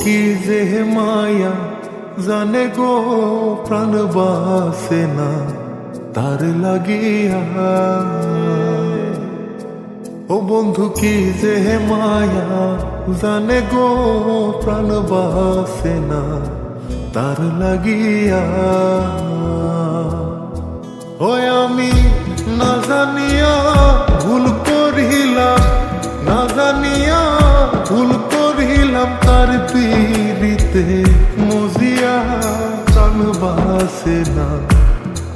কি যে মায়া জানে গো প্রাণ বাসে না তার লাগিয়া। ও বন্ধু কি যে মায়া জানে গো প্রাণ বাসে না তার লাগিয়া। ওই আমি না জানিয়া ভুল করিলাম, না জানিয়া ভুল করিলাম তার পীড়িতে মজিয়া প্রাণ বাসে না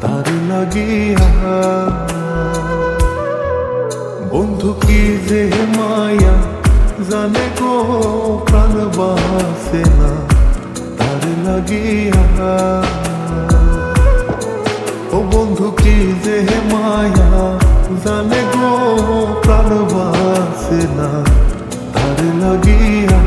তার লাগিয়া। বন্ধু কি যে মায়া জানে গো প্রাণ বাসে না তার লাগিয়া। ও বন্ধু কি যে মায়া জানে গো প্রাণ বাসে না তার লাগিয়া।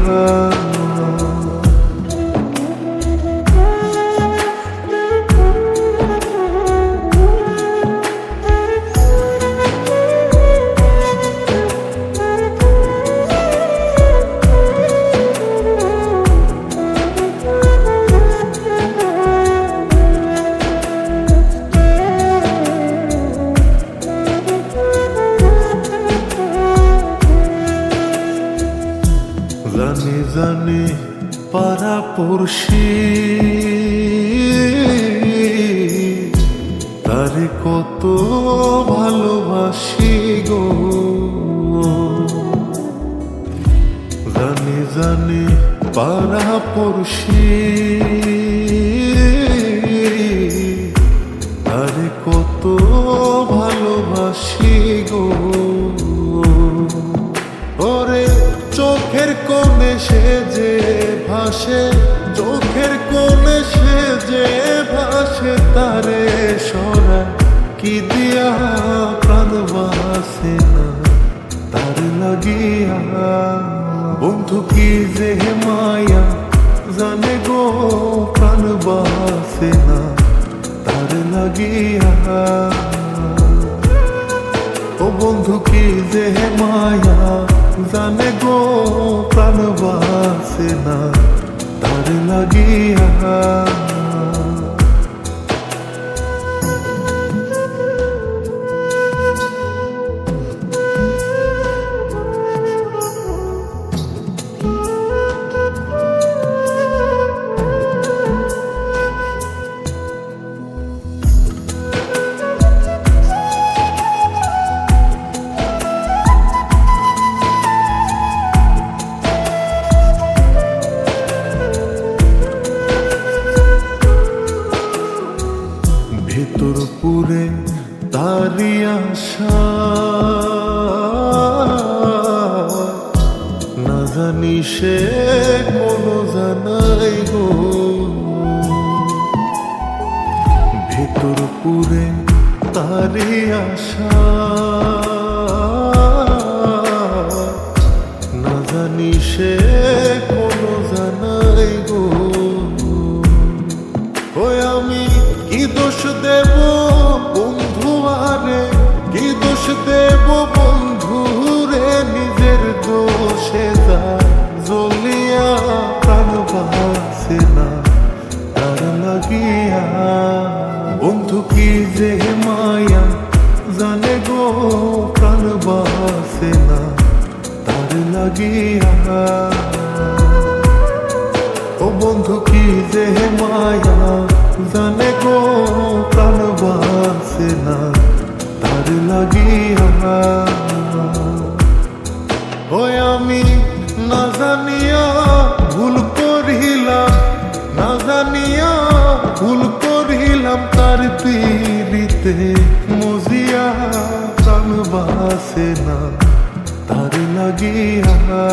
জানি জানি পাড়া পড়শি তারে কত ভালোবাসি গো। জানি জানি পাড়া পড়শি তারে কত ভালোবাসি গো। ওরে চোখের কোণে সে যে ভাসে, চোখের কোণে সে যে ভাসে তারে সরা কি দিয়া প্রাণ বাসে না তার লাগিয়া। বন্ধু কি যে মায়া জানে গো প্রাণ বাসে না তার লাগিয়া। ও বন্ধু কি যে মায়া জানে গো প্রাণ বাসে না তার লাগিয়া। ভেতর পুরে তারি আশা না জানি সে কোনো জানাই গো। ভেতর পুরে তারি আশা না জানি সে কোনো জানাই গো। ওই আমি কি দোষ দেব বন্ধু আরে, কি দোষ দেব বন্ধু রে, নিজের দোষে যা জ্বলিয়া প্রাণ বাসে না তার লাগিয়া। বন্ধু কি যে মায়া জানে গো প্রাণ বাসে না তার লাগিয়া। ও বন্ধু কি যে মায়া জানে গো প্রাণ বাসে না তার লাগিয়া। ওই আমি না জানিয়া ভুল করিলাম, না জানিয়া ভুল করিলাম তার পীড়িতে মজিয়া প্রাণ বাসে না তার লাগিয়া।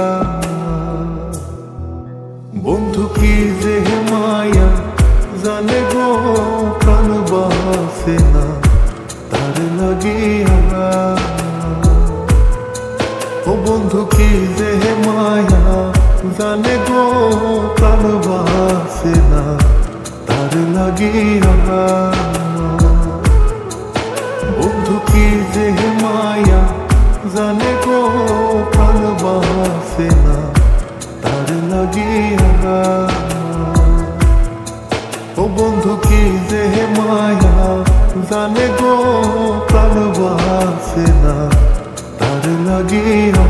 বন্ধু কি যে মায়া জানে গো প্রাণ বাসে না তার লাগিয়া। ও বন্ধু কি যে মায়া জানে গো প্রাণ বাসে না তার লাগিয়া। বন্ধু কি যে মায়া জানে গো প্রাণ বাসে না তার লাগিয়া। ও বন্ধু কি যে মায়া জানে গো প্রাণ বাসে না তার লাগিয়া।